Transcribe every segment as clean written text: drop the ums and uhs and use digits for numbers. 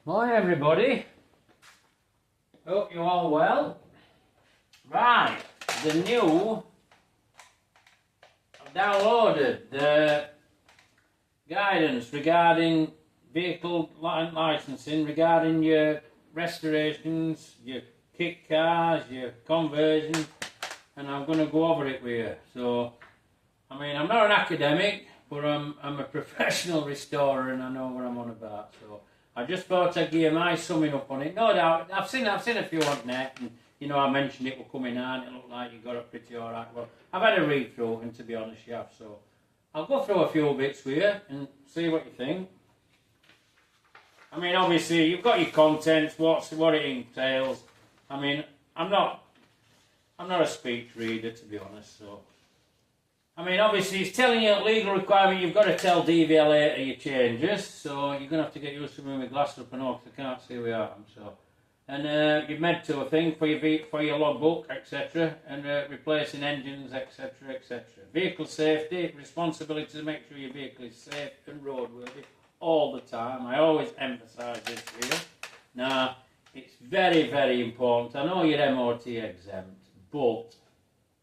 Hi everybody, hope you're all well. Right, I've downloaded the guidance regarding vehicle licensing, regarding your restorations, your kit cars, your conversions, and I'm going to go over it with you. So, I mean, I'm not an academic, but I'm a professional restorer and I know what I'm on about. So I just thought I'd give you my summing up on it. No doubt, I've seen a few on net, and you know I mentioned it will come in hand. It looked like you got it pretty alright. Well, I've had a read through, and to be honest, you have. So I'll go through a few bits with you and see what you think. I mean, obviously you've got your contents, what it entails. I mean, I'm not a speech reader, to be honest. So I mean, obviously it's telling you legal requirement. You've got to tell DVLA your changes, so you're gonna have to get used to moving my glasses up and all, because I can't see where I am. So, and you're meant to a thing for your logbook, etc., and replacing engines, etc., etc. Vehicle safety, responsibility to make sure your vehicle is safe and roadworthy all the time. I always emphasise this here. Now, it's very, very important. I know you're MOT exempt, but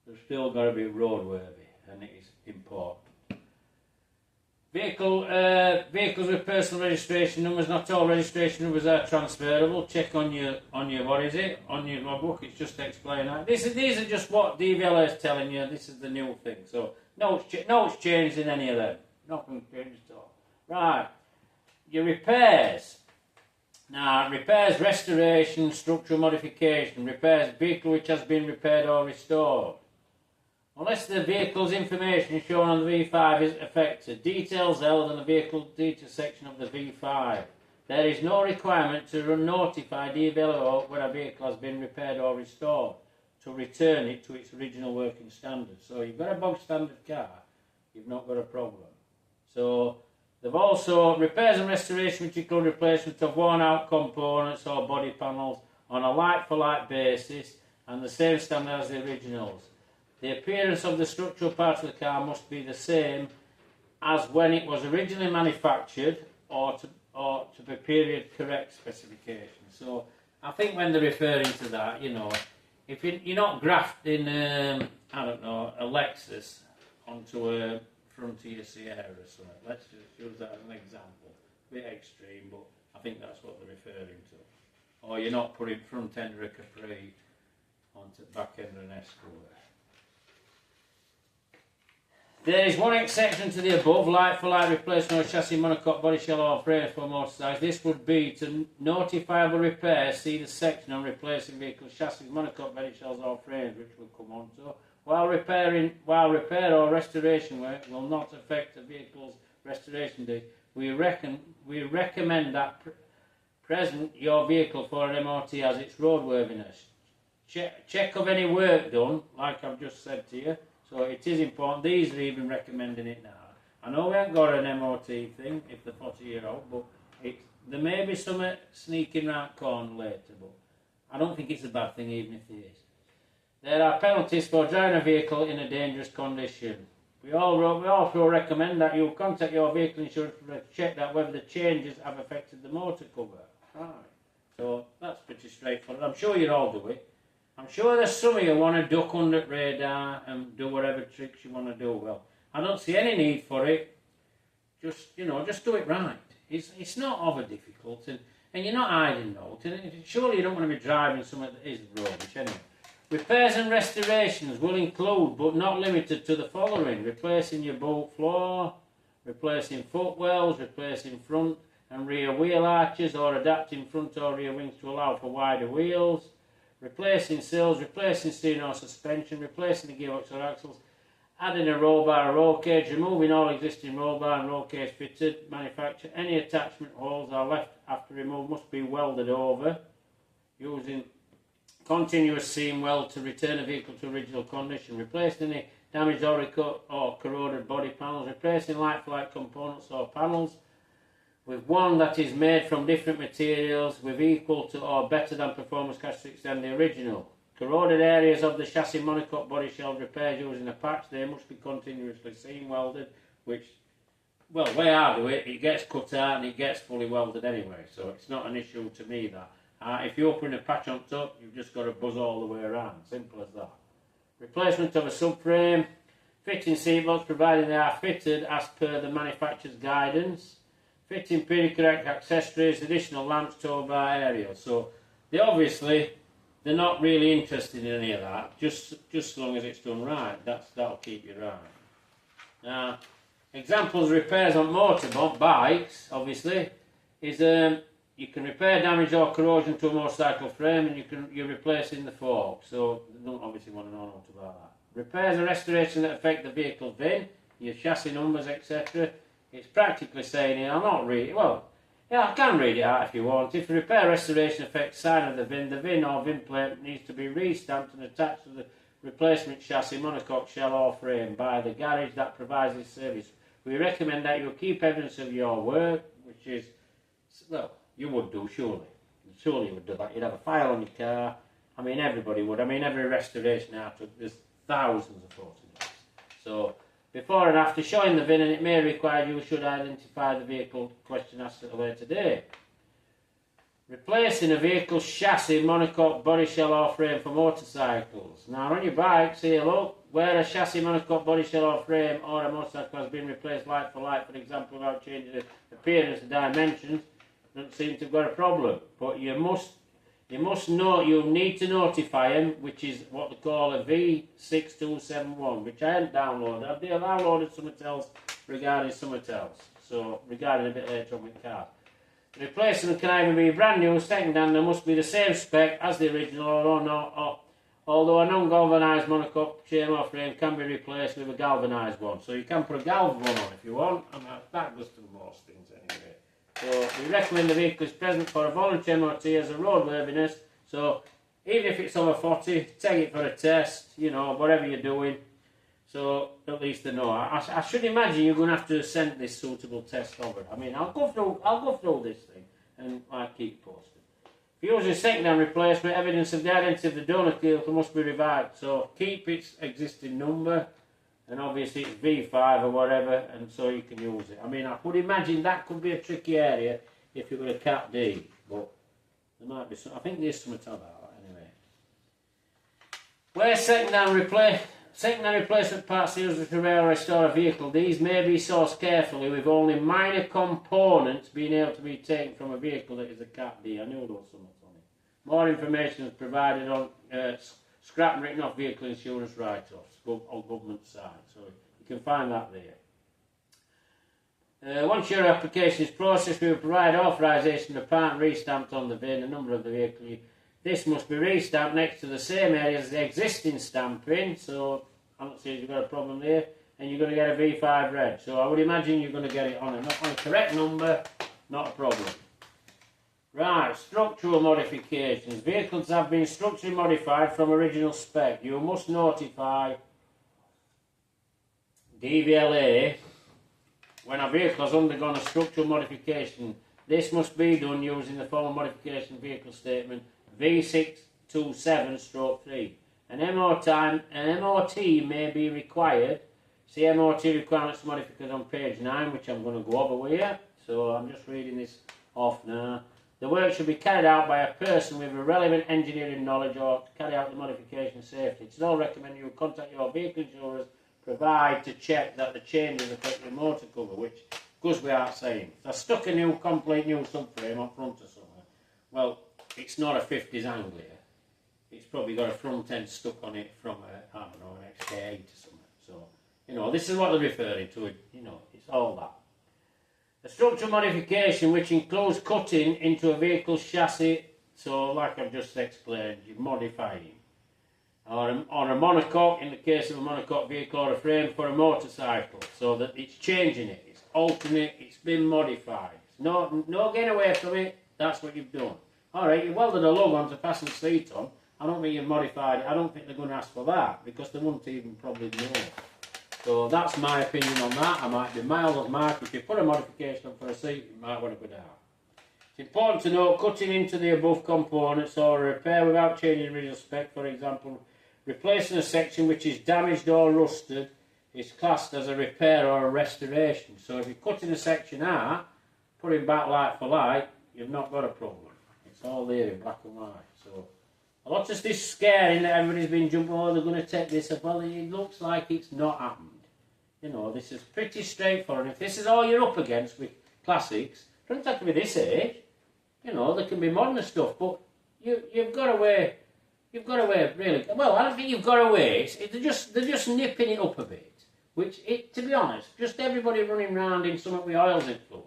they've still got to be roadworthy. And it is important. Vehicles with personal registration numbers. Not all registration numbers are transferable. Check on your on your logbook. It's just explain that. These are just what DVLA is telling you. This is the new thing. So no it's changed in any of them. Nothing changed at all. Right. Your repairs. Now repairs, restoration, structural modification. Repairs, vehicle which has been repaired or restored. Unless the vehicle's information shown on the V5 is affected, details held in the vehicle details section of the V5. There is no requirement to notify DVLA when a vehicle has been repaired or restored to return it to its original working standard. So you've got a bog standard car, you've not got a problem. So they've also repairs and restoration, which include replacement of worn out components or body panels on a like-for-like basis and the same standard as the originals. The appearance of the structural parts of the car must be the same as when it was originally manufactured or to be period correct specifications. So I think when they're referring to that, you know, if you're not grafting, I don't know, a Lexus onto a Frontier Sierra or something. Let's just use that as an example. A bit extreme, but I think that's what they're referring to. Or you're not putting front end of a Capri onto the back end of an Escort. There is one exception to the above, like-for-like replacement of chassis, monocoque, body shell or frame for motorcycles. This would be to notifiable repair. See the section on replacing vehicles, chassis, monocoque, body shells or frames, which we'll come on to. While repair or restoration work will not affect the vehicle's restoration date, we recommend that present your vehicle for an MOT as its roadworthiness. Check of any work done, like I've just said to you. So it is important. These are even recommending it now. I know we haven't got an MOT thing if they're 40-year-old, but there may be some sneaking round corner later, but I don't think it's a bad thing even if there is. There are penalties for driving a vehicle in a dangerous condition. We also recommend that you contact your vehicle insurance to check that whether the changes have affected the motor cover. Right. So that's pretty straightforward. I'm sure you all do it. I'm sure there's some of you want to duck under the radar and do whatever tricks you want to do. Well, I don't see any need for it. Just do it right. It's not over difficult, and you're not hiding note. And surely you don't want to be driving something that is rubbish anyway. Repairs and restorations will include, but not limited to, the following: replacing your bolt floor, replacing footwells, replacing front and rear wheel arches, or adapting front or rear wings to allow for wider wheels. Replacing sills, replacing steering or suspension, replacing the gearbox or axles, adding a roll bar or roll cage, removing all existing roll bar and roll cage fitted, manufacture. Any attachment holes are left after remove must be welded over, using continuous seam weld to return a vehicle to original condition, replacing any damaged or corroded body panels, replacing like-for-like components or panels, with one that is made from different materials with equal to or better than performance characteristics than the original. Corroded areas of the chassis monocoque body shell repaired using a patch. They must be continuously seam welded, which well, the way I do it, it gets cut out and it gets fully welded anyway, so it's not an issue to me that. If you open a patch on top, you've just got to buzz all the way around, simple as that. Replacement of a subframe, fitting seatbelts provided they are fitted as per the manufacturer's guidance, fitting period correct accessories, additional lamps, tow bar, aerial. So they obviously, they're not really interested in any of that, just as long as it's done right. That'll keep you right. Now, examples of repairs on motorbikes, obviously, is you can repair damage or corrosion to a motorcycle frame, and you're replacing the fork. So they don't obviously want to know much about that. Repairs or restoration that affect the vehicle VIN, your chassis numbers, etc. It's practically saying here, I'm not reading, well, yeah, I can read it out if you want. If the repair or restoration affects sign of the VIN or VIN plate needs to be restamped and attached to the replacement chassis, monocoque, shell or frame by the garage that provides this service. We recommend that you keep evidence of your work, which is, well, you would do, surely. Surely you would do that. You'd have a file on your car. I mean, everybody would. I mean, every restoration I took, there's thousands of photographs. So, before and after showing the VIN, and it may require you should identify the vehicle question asked at a later date. Replacing a vehicle's chassis, monocoque, body shell or frame for motorcycles. Now on your bikes here, look, where a chassis, monocoque, body shell or frame or a motorcycle has been replaced like for example, without changing the appearance and dimensions, doesn't seem to have got a problem. But you need to notify them, which is what they call a V6271, which I haven't downloaded. I've downloaded something else regarding something else. So regarding a bit later on with cars. The replacement can either be brand new, second hand, there must be the same spec as the original, although a non-galvanised monocoque chain or frame can be replaced with a galvanised one. So you can put a galv one on if you want, and that goes to most things anyway. So we recommend the vehicle is present for a voluntary MOT as a roadworthiness. So even if it's over 40, take it for a test, you know, whatever you're doing. So at least they know. I should imagine you're going to have to send this suitable test over. I mean, I'll go through this thing and I'll keep posted. If you're using second-hand replacement, evidence of the identity of the donor vehicle must be revived. So keep its existing number, and obviously it's V5 or whatever, and so you can use it. I mean, I would imagine that could be a tricky area if it were a Cat D, but there might be some. I think there's something about that anyway. Where second-hand replacement parts used to repair or restore a vehicle, these may be sourced carefully with only minor components being able to be taken from a vehicle that is a Cat D. I knew there was something on it. More information is provided on scrap and written off vehicle insurance write-offs on government side, so you can find that there. Once your application is processed, we will provide authorisation of part and restamped on the VIN, the number of the vehicle. This must be restamped next to the same area as the existing stamping, so I don't see if you've got a problem there, and you're going to get a V5 red. So I would imagine you're going to get it on a correct number, not a problem. Right, structural modifications. Vehicles have been structurally modified from original spec. You must notify DVLA when a vehicle has undergone a structural modification. This must be done using the formal modification vehicle statement V627/3. An MOT may be required. See MOT requirements modification on page 9, which I'm going to go over with you. So I'm just reading this off now. The work should be carried out by a person with a relevant engineering knowledge or to carry out the modification safely. It's all recommended you contact your vehicle insurers, provide to check that the changes affect the motor cover, which goes without saying. If I stuck a complete new subframe on front or something, well, it's not a 50s Anglia. It's probably got a front end stuck on it from a, I don't know, an XK8 or something. So, you know, this is what they're referring to. You know, it's all that. A structural modification which includes cutting into a vehicle's chassis, so like I've just explained, you're modifying. Or a monocoque, in the case of a monocoque vehicle, or a frame for a motorcycle, so that it's changing it, it's altering it, it's been modified. No getting away from it, that's what you've done. Alright, you welded a lug on to fasten the seat on, I don't think you've modified it, I don't think they're going to ask for that, because they wouldn't even probably know. So that's my opinion on that. I might be mild of mark. If you put a modification on for a seat, you might want to go down. It's important to note cutting into the above components or a repair without changing original spec, for example, replacing a section which is damaged or rusted, it's classed as a repair or a restoration. So if you're cutting a section out, putting back like for like, you've not got a problem. It's all there in black and white. So a lot of this scaring that everybody's been jumping, oh, they're going to take this up. Well, it looks like it's not happened. You know, this is pretty straightforward. If this is all you're up against with classics, it doesn't have to be this age. You know, there can be modern stuff, but you've got away. You've got away really. Well, I don't think you've got away. They're just nipping it up a bit. Which, to be honest, just everybody running around in something with oils in floor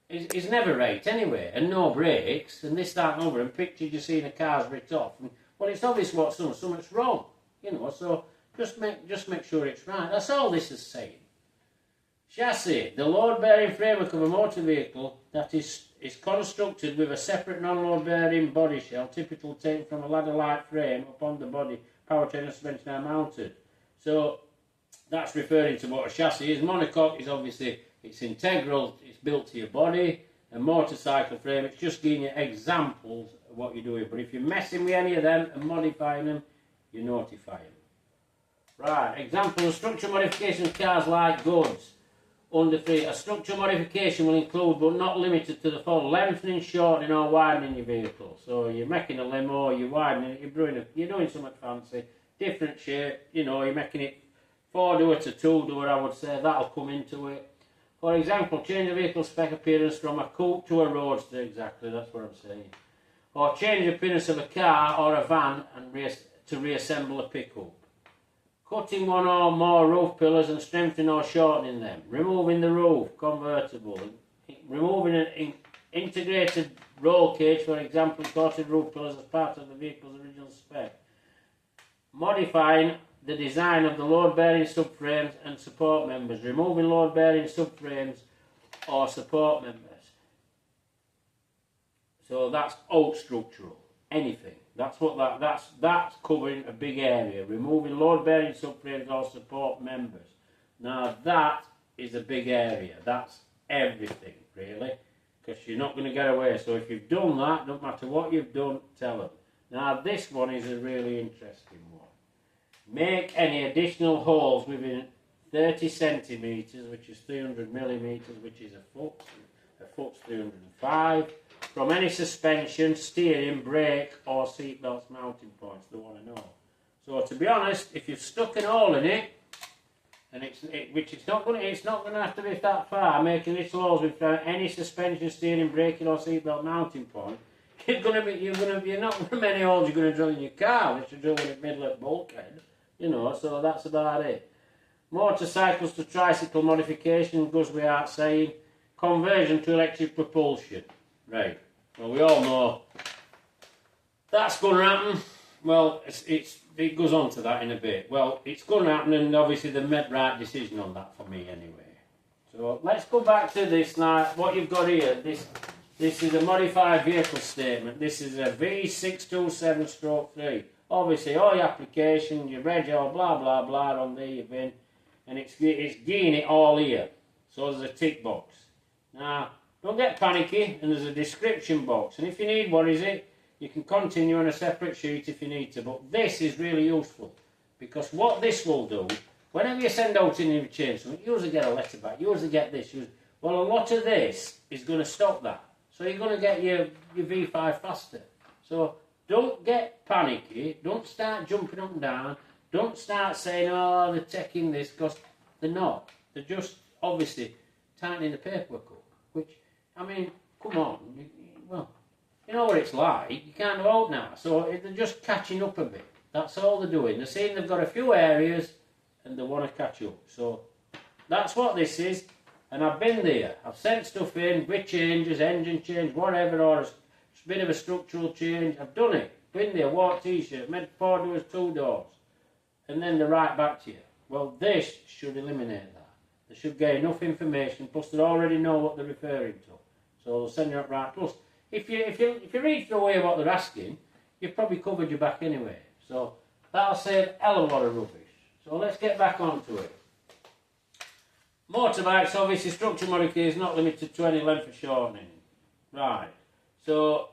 is never right anyway, and no brakes, and this, that, and other, and pictures you see in a car's ripped off. And, well, it's obvious what's done. Something's wrong. You know, so just make sure it's right. That's all this is saying. Chassis. The load-bearing framework of a motor vehicle that is constructed with a separate non-load-bearing body shell, typically taken from a ladder-like frame upon the body, powertrain and suspension are mounted. So that's referring to what a chassis is. Monocoque is obviously, it's integral, it's built to your body. A motorcycle frame, it's just giving you examples of what you're doing. But if you're messing with any of them and modifying them, you notify them. Right, example of structural modification of cars like goods. Under 3, a structural modification will include, but not limited to, the following: lengthening, shortening or widening your vehicle. So you're making a limo, you're widening it, you're doing something fancy, different shape, you know, you're making it 4-door to 2-door, I would say, that'll come into it. For example, change the vehicle spec appearance from a coupe to a roadster, exactly, that's what I'm saying. Or change the appearance of a car or a van and to reassemble a pickup. Cutting one or more roof pillars and strengthening or shortening them. Removing the roof, convertible. Removing an integrated roll cage, for example, coated roof pillars as part of the vehicle's original spec. Modifying the design of the load-bearing subframes and support members. Removing load-bearing subframes or support members. So that's all structural. Anything. That's covering a big area. Removing load-bearing subframes or support members. Now that is a big area. That's everything, really, because you're not going to get away. So if you've done that, no matter what you've done, tell them. Now this one is a really interesting one. Make any additional holes within 30 centimetres, which is 300 millimetres, which is a foot. A foot's 305. From any suspension, steering, brake or seatbelts mounting points, they want to know. So to be honest, if you've stuck an hole in it, and it's not going to have to be that far, making little holes without any suspension, steering, braking or seatbelt mounting point, you're not many holes you're going to drill in your car, which you're drilling in the middle of the bulkhead, you know. So that's about it. Motorcycles to tricycle modification goes without saying. Conversion to electric propulsion. Right, well we all know that's going to happen. Well, it goes on to that in a bit. Well, it's going to happen, and obviously they made the right decision on that for me anyway. So let's go back to this now. What you've got here, this is a modified vehicle statement. This is a V627/3. Obviously all your application, your reg, blah blah blah on there you've been, and it's getting it all here. So there's a tick box. Now, don't get panicky, and there's a description box, and if you need what is it, you can continue on a separate sheet if you need to, but this is really useful, because what this will do, whenever you send out an invitation, you usually get a letter back, you usually get this, well, a lot of this is going to stop that, so you're going to get your V5 faster. So don't get panicky, don't start jumping up and down, don't start saying, oh, they're taking this, because they're not, they're just obviously tightening the paperwork up, which, I mean, come on, well, you know what it's like, you can't vote now, so they're just catching up a bit, that's all they're doing. They're saying they've got a few areas and they want to catch up, so that's what this is. And I've been there, I've sent stuff in with changes, engine change, whatever, or a bit of a structural change, I've done it, been there, wore t-shirt, made 4 doors, 2 doors, and then they're right back to you. Well, this should eliminate that. They should get enough information, plus they already know what they're referring to. So they'll send you up right. Plus, if you read through away what they're asking, you've probably covered your back anyway. So that'll save a hell of a lot of rubbish. So let's get back onto it. Motorbikes, obviously, structural modification is not limited to any length of shortening. Right. So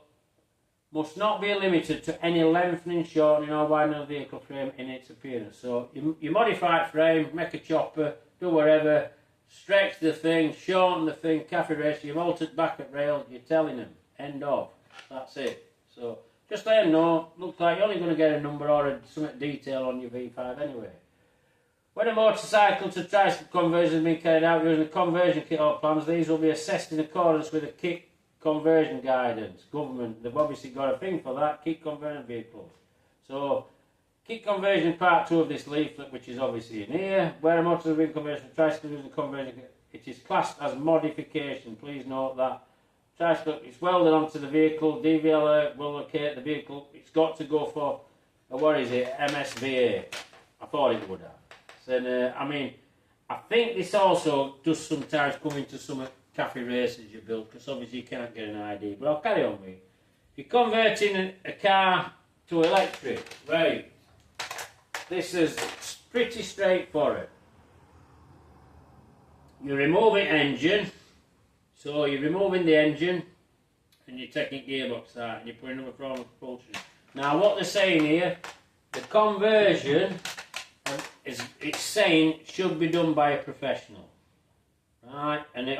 must not be limited to any lengthening, shortening or widening of the vehicle frame in its appearance. So you modify the frame, make a chopper, do whatever, stretch the thing, shorten the thing, cafe race, you've altered back rail, you're telling them, end of. That's it. So just let them know, looks like you're only going to get a number or some detail on your V5 anyway. When a motorcycle to tricycle conversion has been carried out using a conversion kit or plans, these will be assessed in accordance with the kit conversion guidance. Government, they've obviously got a thing for that, kit conversion vehicles. So, kit conversion part 2 of this leaflet, which is obviously in here, where a motor has been converted from tricycle using conversion kit, it is classed as modification. Please note that. Tricycle, it's welded onto the vehicle, DVLA will locate the vehicle, it's got to go for, what is it, MSVA. I thought it would have. So, I mean, I think this also does sometimes come into some cafe races you build, because obviously you can't get an ID, but I'll carry on with it. If you're converting a car to electric, right, this is pretty straightforward. You're removing engine, so you're removing the engine and you're taking gearbox out and you're putting another form of propulsion. Now what they're saying here, the conversion, it's saying should be done by a professional. Right, and it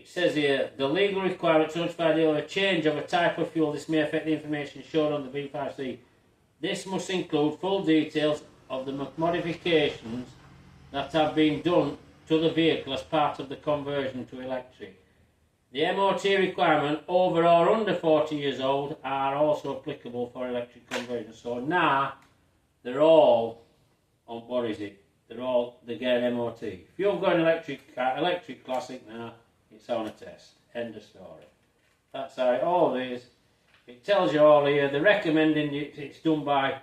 says here, the legal requirement to notify the dealer of a change of a type of fuel. This may affect the information shown on the V5C. This must include full details of the modifications that have been done to the vehicle as part of the conversion to electric. The MOT requirement over or under 40 years old are also applicable for electric conversion. So now they're all on, what is it? They get an MOT. If you've got an electric classic now, it's on a test. End of story. That's how it all is. It tells you all here. They're recommending it's done by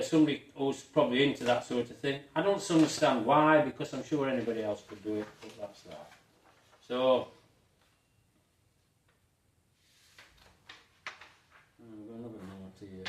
somebody who's probably into that sort of thing. I don't understand why, because I'm sure anybody else could do it, but that's that. So, I've got another note here.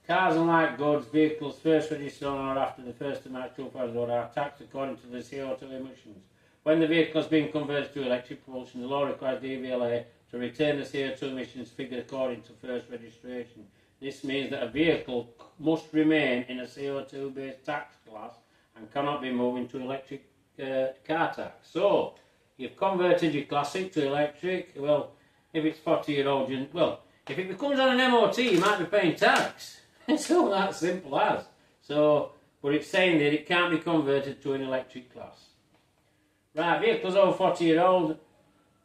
Cars and light goods, vehicles first registered on or after the 1st of March 2001 are taxed according to the CO2 emissions. When the vehicle has been converted to electric propulsion, the law requires DVLA to retain the CO2 emissions figure according to first registration. This means that a vehicle must remain in a CO2-based tax class and cannot be moved into electric car tax. So, you've converted your classic to electric. Well, if it's 40-year-old, if it becomes on an MOT, you might be paying tax. It's all that simple as. So, but it's saying that it can't be converted to an electric class. Right, vehicles over 40-year-old.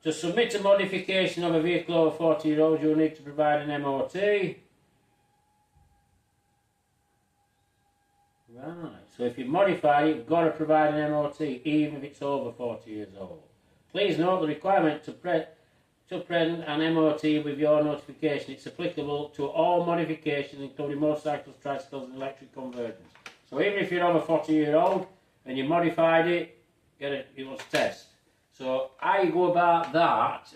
To submit a modification of a vehicle over 40-year-old, you'll need to provide an MOT. Right, so if you modify it, you've got to provide an MOT, even if it's over 40 years old. Please note the requirement to present an MOT with your notification. It's applicable to all modifications, including motorcycles, tricycles and electric conversions. So even if you're over 40-year-old and you modified it, it was a test. So how you go about that,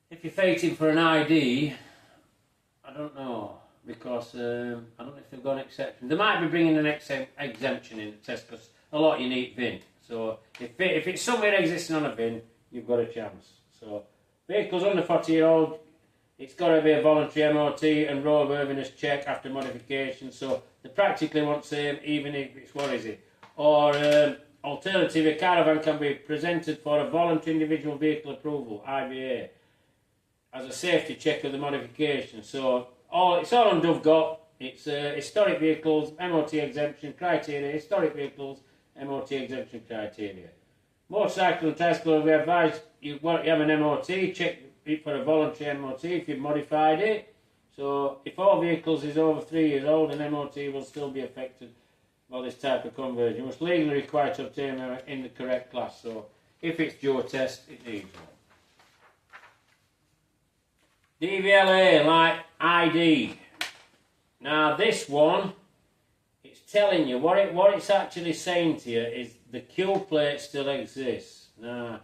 if you're fighting for an ID, I don't know, because I don't know if they've got an exception. They might be bringing an exemption in the test, because a lot you need VIN. So if it's somewhere existing on a VIN, you've got a chance. So vehicles under 40-year-old, it's got to be a voluntary MOT and roadworthiness check after modification. So they practically want the same, even if it's, what is it? Or alternative, a caravan can be presented for a voluntary individual vehicle approval, IVA, as a safety check of the modification. So it's all on DoveGot. It's historic vehicles, MOT exemption criteria, historic vehicles, MOT exemption criteria. Motorcycle and tricycle, we advise you have an MOT, check it for a voluntary MOT if you've modified it. So if all vehicles is over 3 years old, an MOT will still be affected by this type of conversion. You must legally require to obtain them in the correct class. So if it's dual test, it needs one. DVLA, like ID. Now this one, it's telling you, what it's actually saying to you is the Q plate still exists. Now,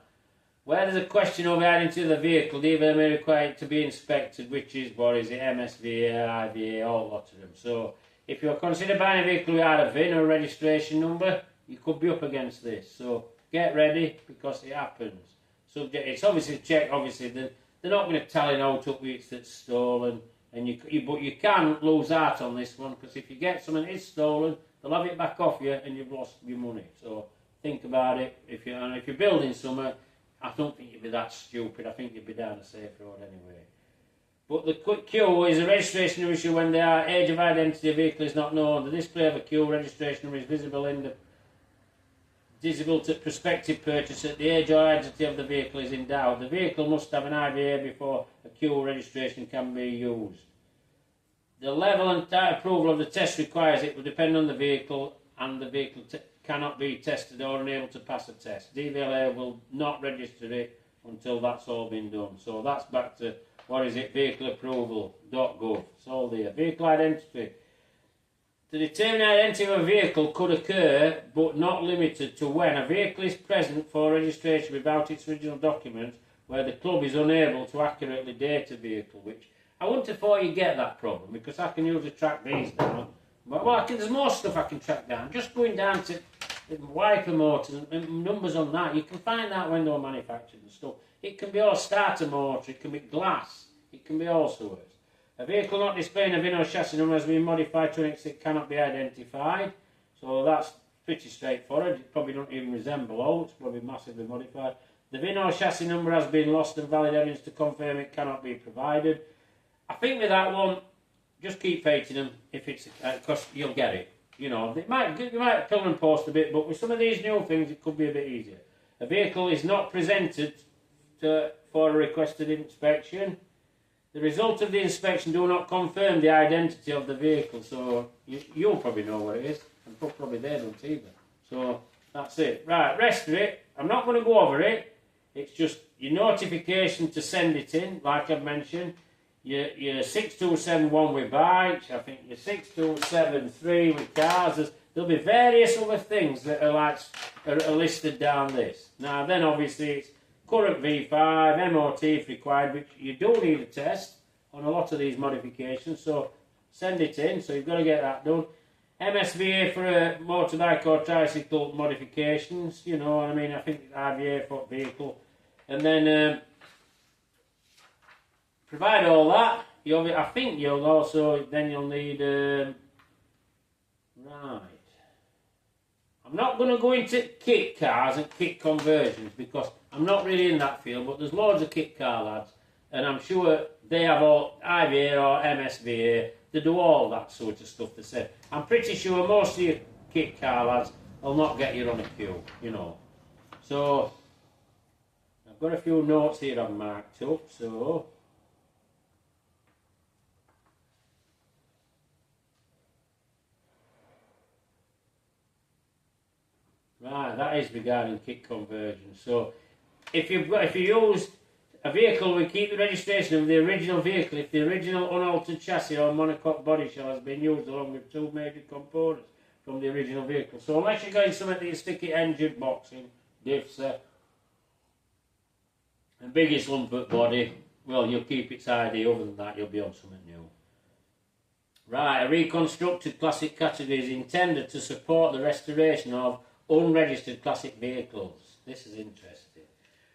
where there's a question of adding to the vehicle, DVLA may require it to be inspected, which is, what is it, MSVA, IVA, all lots of them. So, if you're considering buying a vehicle without a VIN or a registration number, you could be up against this. So, get ready, because it happens. Subject, it's obviously checked, obviously, the they're not going to tell you out up which that's stolen. And but you can lose out on this one, because if you get something that is stolen, they'll have it back off you and you've lost your money. So think about it. If you're building something, I don't think you'd be that stupid. I think you'd be down a safe road anyway. But the quick queue is a registration issue when the age of identity of vehicle is not known. The display of a queue registration number is visible to prospective purchaser. The age or identity of the vehicle is in doubt. The vehicle must have an IVA before a queue registration can be used. The level and type approval of the test requires it will depend on the vehicle, and the vehicle cannot be tested or unable to pass a test. DVLA will not register it until that's all been done. So that's back to, what is it, vehicleapproval.gov. It's all there. Vehicle identity. To determine the identity of a vehicle could occur, but not limited to, when a vehicle is present for registration without its original document, where the club is unable to accurately date a vehicle, which I wouldn't have thought you get that problem, because I can usually track these down. But there's more stuff I can track down. Just going down to wiper motors and numbers on that, you can find that when they're manufactured and stuff. It can be all starter motor, it can be glass, it can be all sorts. A vehicle not displaying a VIN or chassis number has been modified to an extent it cannot be identified. So that's pretty straightforward. It probably don't even resemble all, it's probably massively modified. The VIN or chassis number has been lost and valid evidence to confirm it cannot be provided. I think with that one, just keep fighting them if it's, because you'll get it. You know, you might pill and post a bit, but with some of these new things, it could be a bit easier. A vehicle is not presented for a requested inspection. The result of the inspection do not confirm the identity of the vehicle, so you'll probably know what it is, and probably they don't either. So that's it. Right, rest of it, I'm not going to go over it. It's just your notification to send it in, like I've mentioned. Your 6271 with bikes, I think your 6273 with cars. There'll be various other things that are listed down this. Now then, obviously, it's current V5, MOT if required, which you do need a test on a lot of these modifications, so send it in, so you've got to get that done. MSVA for a motorbike or tricycle modifications, you know what I mean, I think IVA for vehicle. And then provide all that. I think you'll also, then you'll need, right. I'm not going to go into kit cars and kit conversions, because I'm not really in that field, but there's loads of kit car lads, and I'm sure they have all IVA or MSVA, they do all that sort of stuff they say. I'm pretty sure most of your kit car lads will not get you on a queue, you know. So, I've got a few notes here I've marked up, so... Right, that is regarding kit conversion. So, if you use a vehicle, we keep the registration of the original vehicle if the original unaltered chassis or monocoque body shell has been used along with two major components from the original vehicle. So, unless you're going something that you stick it engine boxing, diffs, and biggest lump at body, well, you'll keep its ID. Other than that, you'll be on something new. Right, a reconstructed classic category is intended to support the restoration of unregistered classic vehicles. This is interesting.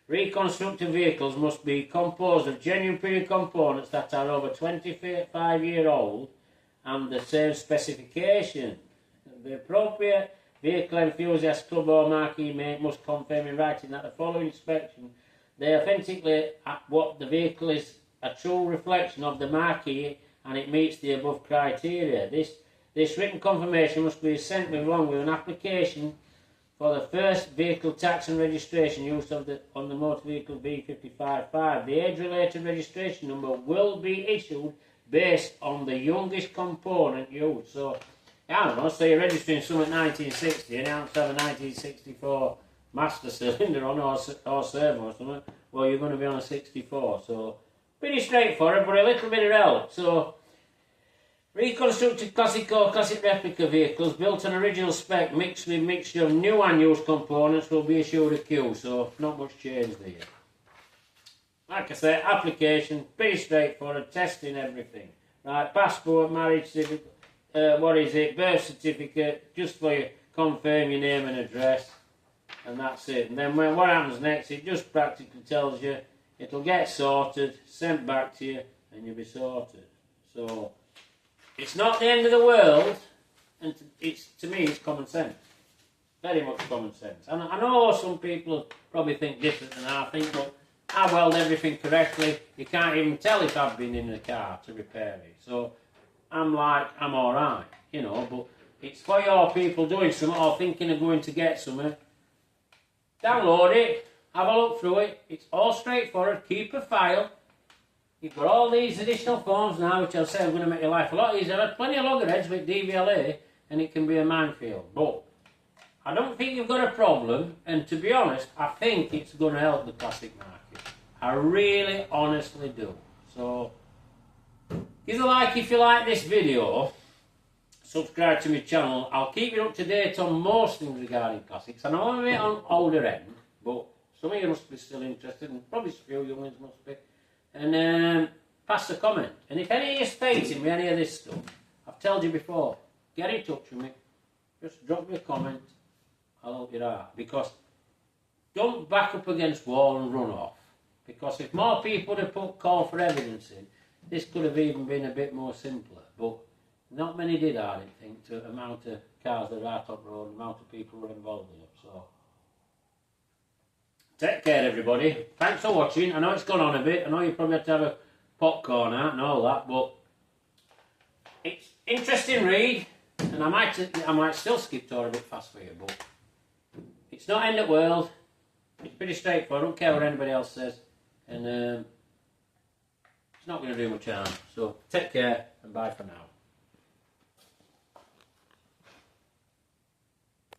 Reconstructed vehicles must be composed of genuine period components that are over 25 years old and the same specification. The appropriate vehicle enthusiast club or marquee mate must confirm in writing that the following inspection they authentically what the vehicle is a true reflection of the marquee and it meets the above criteria. This written confirmation must be sent along with an application for the first vehicle tax and registration used on the motor vehicle B555. The age-related registration number will be issued based on the youngest component used. So, I don't know, so you're registering something 1960 and you have to have a 1964 master cylinder on or servo or something. Well, you're going to be on a 64. So, pretty straightforward, but a little bit of help. So, reconstructed classic or classic replica vehicles built on original spec mixed with mixture of new and used components will be issued a queue, so not much change there. Like I said, application, pretty straightforward, testing everything. Right, passport, marriage certificate, birth certificate, just for you confirm your name and address, and that's it. And then what happens next, it just practically tells you it'll get sorted, sent back to you, and you'll be sorted. So it's not the end of the world, and to me it's common sense. Very much common sense. And I know some people probably think different than I think, but I weld everything correctly. You can't even tell if I've been in the car to repair it. So I'm alright, you know, but it's for your people doing something or thinking of going to get something. Download it, have a look through it. It's all straightforward. Keep a file. You've got all these additional forms now, which I'll say are going to make your life a lot easier. I've had plenty of loggerheads with DVLA, and it can be a minefield. But I don't think you've got a problem, and to be honest, I think it's going to help the classic market. I really, honestly do. So, give a like if you like this video. Subscribe to my channel. I'll keep you up to date on most things regarding classics. I know I'm a bit on older end, but some of you must be still interested, and probably a few young ones must be. And pass a comment. And if any of you stating me any of this stuff, I've told you before, get in touch with me. Just drop me a comment. I'll help you out. Because don't back up against wall and run off. Because if more people had put call for evidence in, this could have even been a bit more simpler. But not many did, I didn't think, to the amount of cars that are out on the road, the amount of people who are involved in it. So, take care, everybody. Thanks for watching. I know it's gone on a bit. I know you probably had to have a popcorn out and all that, but it's interesting read, and I might still skip to it a bit fast for you, but it's not end of the world. It's pretty straightforward. I don't care what anybody else says, and it's not going to do much harm. So take care and bye for now.